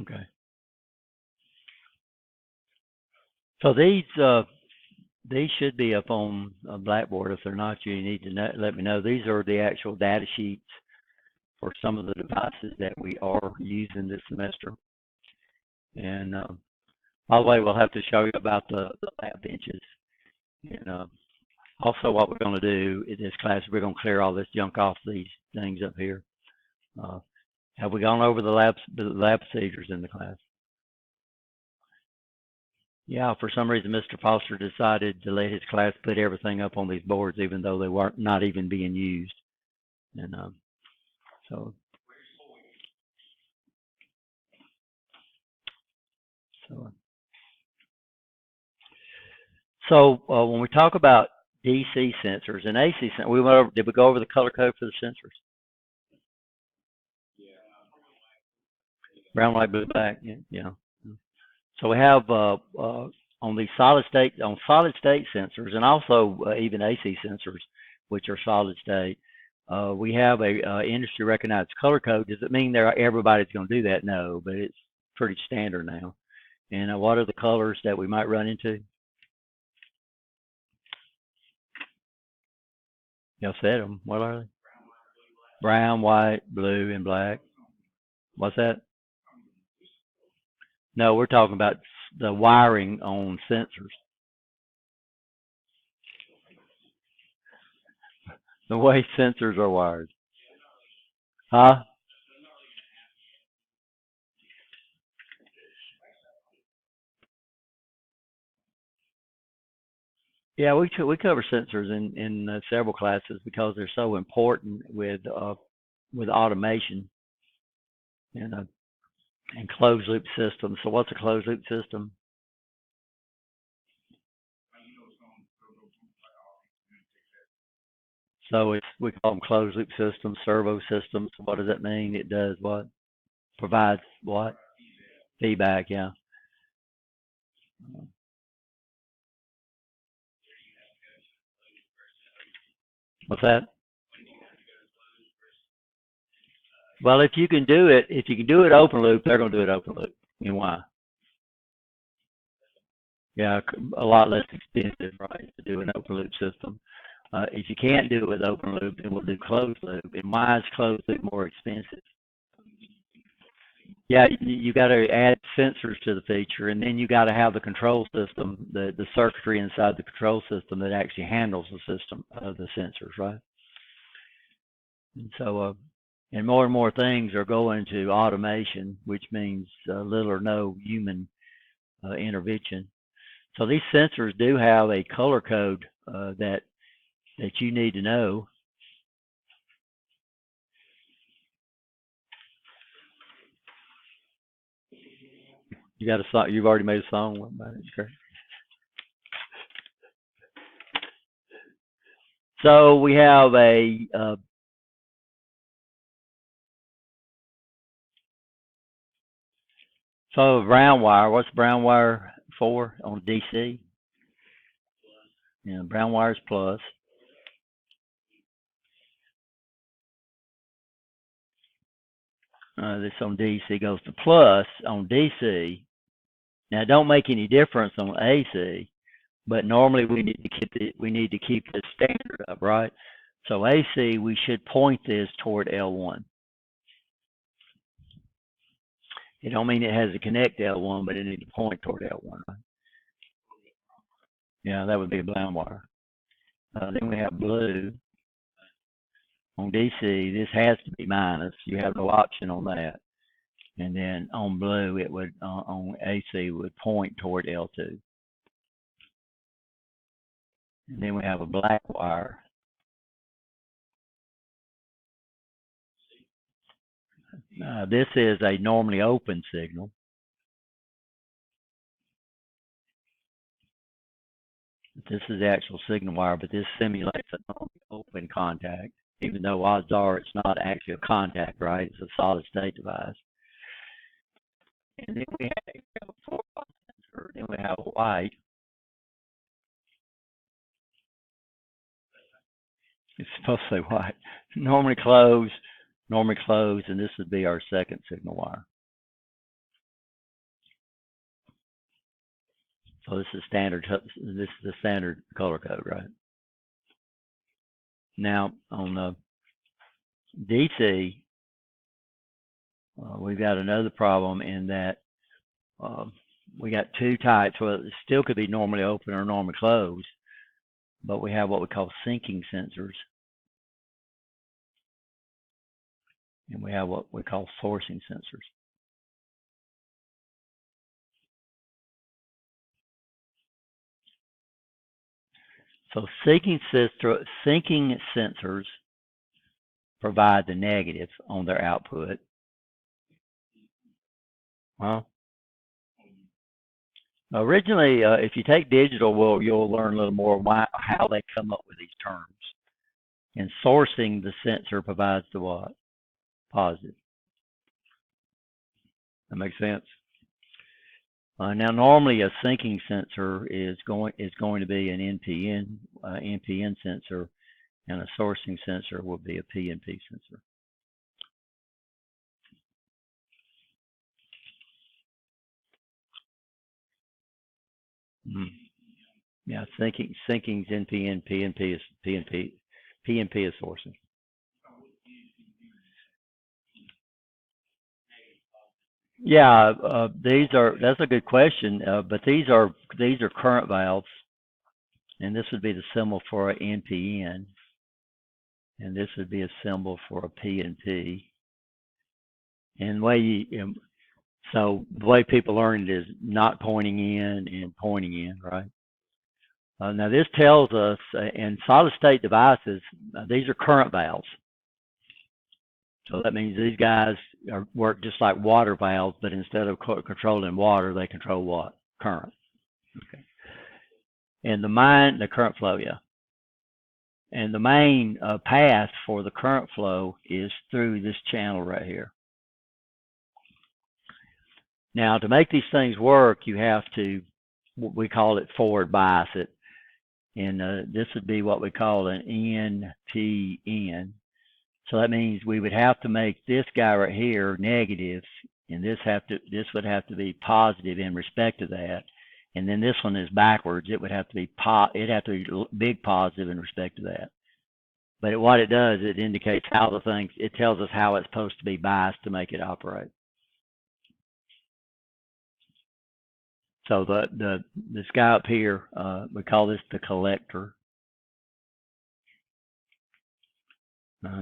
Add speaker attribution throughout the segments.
Speaker 1: Okay. So these should be up on a Blackboard. If they're not, you need to let me know. These are the actual data sheets for some of the devices that we are using this semester. And by the way, we'll have to show you about the lab benches. And also, what we're going to do in this class, we're going to clear all this junk off these things up here. Have we gone over the lab procedures in the class? Yeah, for some reason, Mr. Foster decided to let his class put everything up on these boards, even though they weren't not even being used. And so, so, when we talk about DC sensors and AC sensors, did we go over the color code for the sensors? Brown, white, blue, black. Yeah. So we have on these solid state sensors, and also even AC sensors, which are solid state. We have a industry recognized color code. Does it mean everybody's going to do that? No, but it's pretty standard now. And what are the colors that we might run into? Y'all said them. What are they? Brown, white, blue, and black. What's that? No, we're talking about the wiring on sensors. The way sensors are wired. Huh? Yeah, we cover sensors in several classes because they're so important with automation and and closed loop systems. So what's a closed loop system? So we call them closed loop systems, servo systems. What does that mean? It does what? Provides what? Feedback. Yeah. What's that? Well, if you can do it open loop, they're going to do it open loop. And why? Yeah, a lot less expensive, right, to do an open loop system. If you can't do it with open loop, then we'll do closed loop. And why is closed loop more expensive? Yeah, you got to add sensors to the feature, and then you got to have the control system, the circuitry inside the control system that actually handles the system of the sensors, right? And so, and more things are going to automation, which means little or no human intervention. So these sensors do have a color code that you need to know. You got a song. You've already made a song about it. Great. So we have a brown wire. What's brown wire for on DC? Yeah, brown wire is plus. This on DC goes to plus on DC. Now, it don't make any difference on AC, but normally we need to keep the standard up, right? So AC, we should point this toward L1. It don't mean it has to connect to L1, but it needs to point toward L1, right? Yeah, that would be a brown wire. Then we have blue on DC. This has to be minus. You have no option on that. And then on blue, it would on AC would point toward L2. And then we have a black wire. This is a normally open signal. This is the actual signal wire, but this simulates an open contact, even though odds are it's not actually a contact, right? It's a solid state device. And then we have a four-pole sensor. Then we have a white. It's supposed to say white. normally close, and this would be our second signal wire. So this is standard. This is the standard color code, right? Now on the DC, we've got another problem in that we got two types. Well, it still could be normally open or normally closed, but we have what we call sinking sensors, and we have what we call sourcing sensors. So sinking sensors provide the negative on their output. Well, originally, if you take digital, well, you'll learn a little more how they come up with these terms. And sourcing the sensor provides the what? Positive. That makes sense. Now, normally a sinking sensor is going to be an NPN sensor, and a sourcing sensor will be a PNP sensor. Mm. Yeah, sinking's NPN, PNP is PNP, PNP is sourcing. Yeah, that's a good question, but these are current valves, and this would be the symbol for an NPN, and this would be a symbol for a PNP. And so the way people learn it is not pointing in and pointing in, right? Now this tells us in solid state devices, these are current valves. So that means these guys work just like water valves, but instead of controlling water, they control what? Current. Okay. And the current flow, yeah. And the main path for the current flow is through this channel right here. Now, to make these things work, you have to, we call it forward bias it. And this would be what we call an NPN. So that means we would have to make this guy right here negative, and this would have to be positive in respect to that. And then this one is backwards. It would have to be big positive in respect to that. But what it does, it indicates how it tells us how it's supposed to be biased to make it operate. So this guy up here, we call this the collector.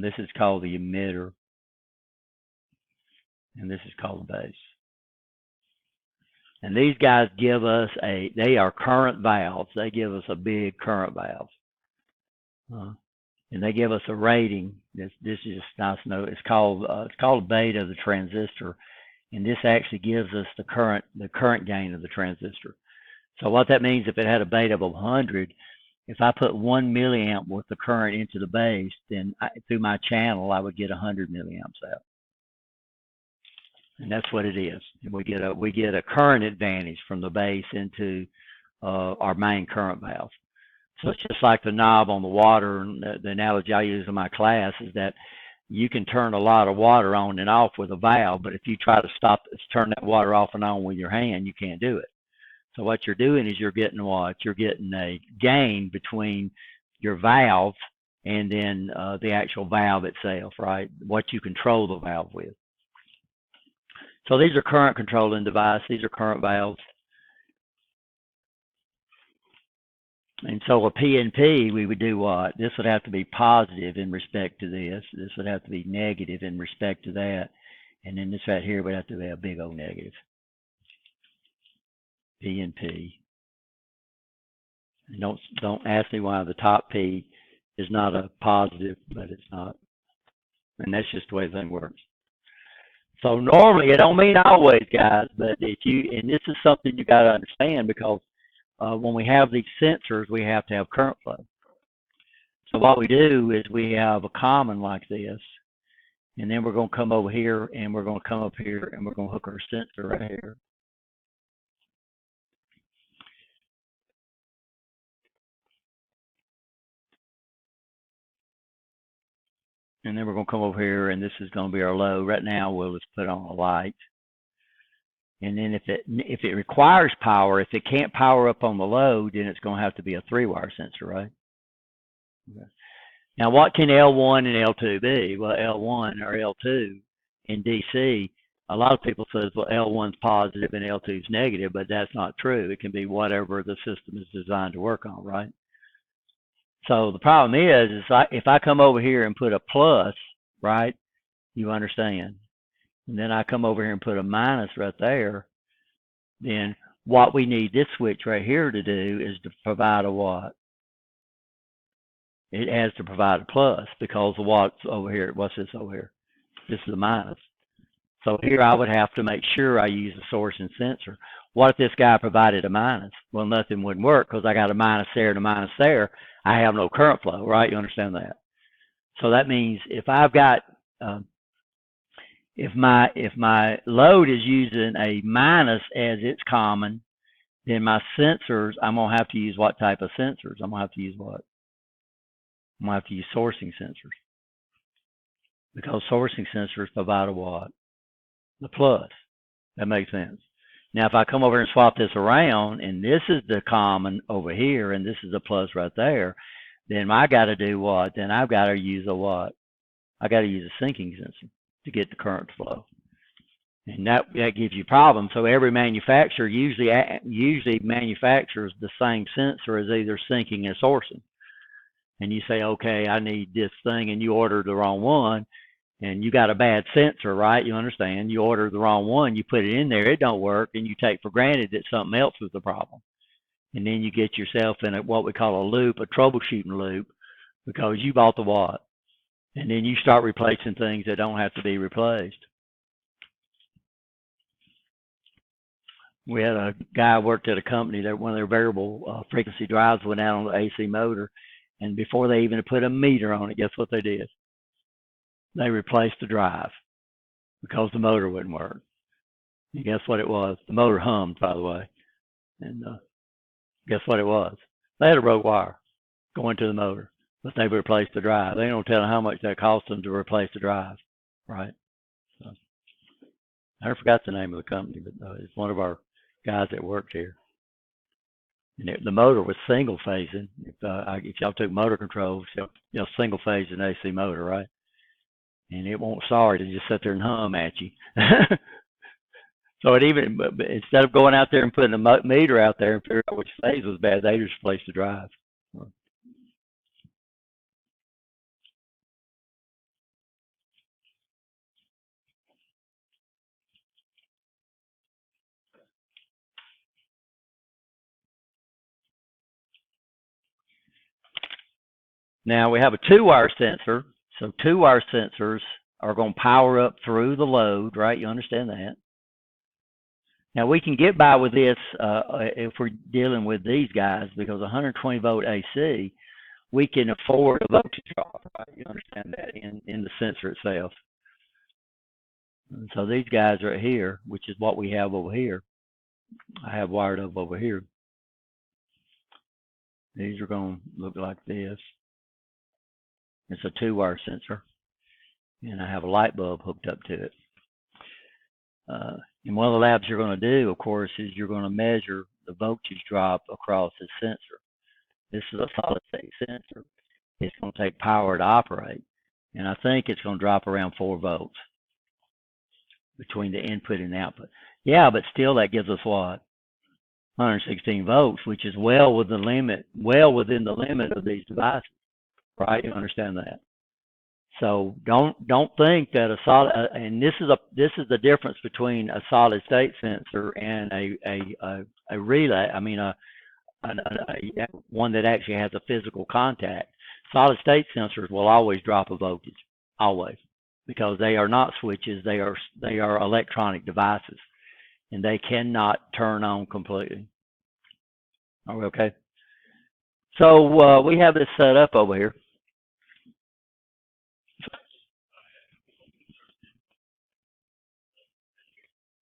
Speaker 1: This is called the emitter, and this is called the base. And these guys give us they are current valves. They give us a big current valve. And they give us a rating. This is just nice to know. It's called beta of the transistor, and this actually gives us the current gain of the transistor. So what that means, if it had a beta of 100, if I put 1 milliamp worth of current into the base, then through my channel I would get 100 milliamps out. And that's what it is. We get a current advantage from the base into our main current valve. So it's just like the knob on the water. And the analogy I use in my class is that you can turn a lot of water on and off with a valve, but if you try to turn that water off and on with your hand, you can't do it. So what you're doing is you're getting a gain between your valve and then the actual valve itself, right? What you control the valve with. So these are current controlling devices. These are current valves. And so a PNP, we would do what? This would have to be positive in respect to this. This would have to be negative in respect to that. And then this right here would have to be a big O negative. PNP. And don't ask me why the top P is not a positive, but it's not. And that's just the way the thing works. So normally, it don't mean always, guys, but and this is something you got to understand, because when we have these sensors, we have to have current flow. So what we do is we have a common like this, and then we're going to come over here, and we're going to come up here, and we're going to hook our sensor right here. And then we're going to come over here, and this is going to be our load. Right now, we'll just put on a light. And then if it requires power, if it can't power up on the load, then it's going to have to be a 3-wire sensor, right? Okay. Now, what can L1 and L2 be? Well, L1 or L2 in DC, a lot of people say, well, L1's positive and L2's negative, but that's not true. It can be whatever the system is designed to work on, right? So the problem is if I come over here and put a plus, right, you understand, and then I come over here and put a minus right there, then what we need this switch right here to do is to provide a what? It has to provide a plus because of what's over here. What's this over here? This is a minus. So here I would have to make sure I use a source and sensor. What if this guy provided a minus? Well, nothing wouldn't work because I got a minus there and a minus there. I have no current flow, right? You understand that? So that means if I've got if my load is using a minus as its common, then my sensors, I'm gonna have to use what type of sensors? I'm gonna have to use what? I'm gonna have to use sourcing sensors because sourcing sensors provide a what? The plus. That makes sense. Now, if I come over and swap this around, and this is the common over here, and this is the plus right there, then I got to do what? Then I've got to use a what? I got to use a sinking sensor to get the current flow, and that gives you problems. So every manufacturer usually manufactures the same sensor as either sinking or sourcing. And you say, okay, I need this thing, and you order the wrong one, and you got a bad sensor, right? You understand? You order the wrong one, you put it in there, it don't work, and you take for granted that something else was the problem. And then you get yourself in what we call a loop, a troubleshooting loop, because you bought the what? And then you start replacing things that don't have to be replaced. We had a guy who worked at a company that one of their variable frequency drives went out on the AC motor, and before they even put a meter on it, guess what they did? They replaced the drive because the motor wouldn't work. And guess what it was? The motor hummed, by the way. And guess what it was? They had a broke wire going to the motor, but they replaced the drive. They don't tell them how much that cost them to replace the drive, right? So, I forgot the name of the company, but it's one of our guys that worked here. And the motor was single phasing. If y'all took motor controls, single phase an AC motor, right? And it won't sorry to just sit there and hum at you. So it even instead of going out there and putting a meter out there and figuring out which phase was bad, they just replaced the drive. Now we have a 2-wire sensor. So 2-wire sensors are going to power up through the load, right? You understand that? Now we can get by with this if we're dealing with these guys because 120 volt AC, we can afford a voltage drop, right? You understand that in the sensor itself. And so these guys right here, which is what we have over here, I have wired up over here. These are going to look like this. It's a 2-wire sensor, and I have a light bulb hooked up to it. And one of the labs you're going to do, of course, is you're going to measure the voltage drop across the sensor. This is a solid state sensor. It's going to take power to operate, and I think it's going to drop around 4 volts between the input and output. Yeah, but still that gives us what? 116 volts, which is well within the limit of these devices, right? You understand that? So don't think that a solid, and this is the difference between a solid state sensor and a relay. I mean, one that actually has a physical contact. Solid state sensors will always drop a voltage, always, because they are not switches. They are electronic devices, and they cannot turn on completely. Are we okay? So we have this set up over here.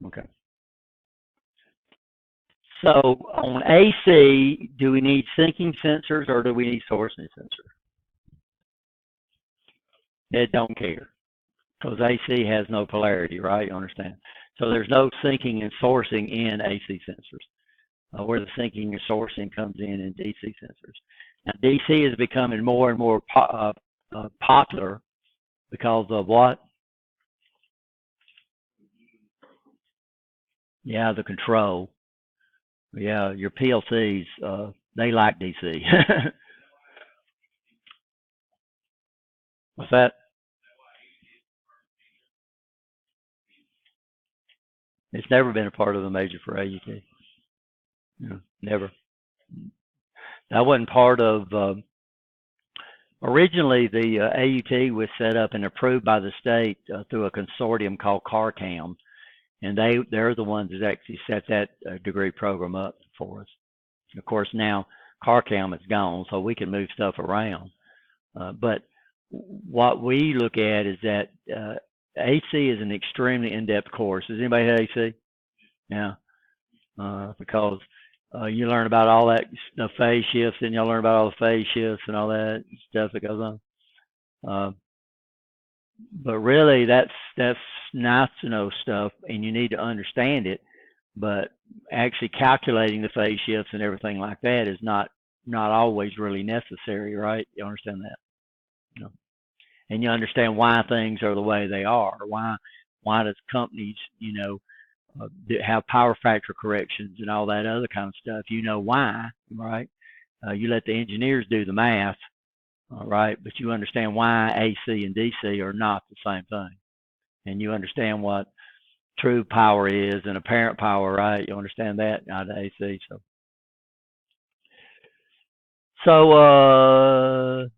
Speaker 1: Okay. So on AC, do we need sinking sensors or do we need sourcing sensors? It don't care because AC has no polarity, right? You understand? So there's no syncing and sourcing in AC sensors. Where the syncing and sourcing comes in DC sensors. Now, DC is becoming more and more popular because of what? Yeah, the control. Yeah, your PLCs, they like DC. What's that? It's never been a part of the major for AUT. Yeah, never. That wasn't part of. Originally, the AUT was set up and approved by the state through a consortium called CARCAM, and they're the ones that actually set that degree program up for us. Of course, now CARCAM is gone, so we can move stuff around. But what we look at is that AC is an extremely in-depth course. Has anybody had AC? Yeah, because you learn about all that phase shifts, and you'll learn about all the phase shifts and all that stuff that goes on. But really, that's nice to know stuff, and you need to understand it. But actually calculating the phase shifts and everything like that is not always really necessary, right? You understand that? You know? And you understand why things are the way they are. Why does companies, have power factor corrections and all that other kind of stuff? You know why, right? You let the engineers do the math, all right? But you understand why AC and DC are not the same thing, and you understand what true power is and apparent power, right? You understand that out of AC. So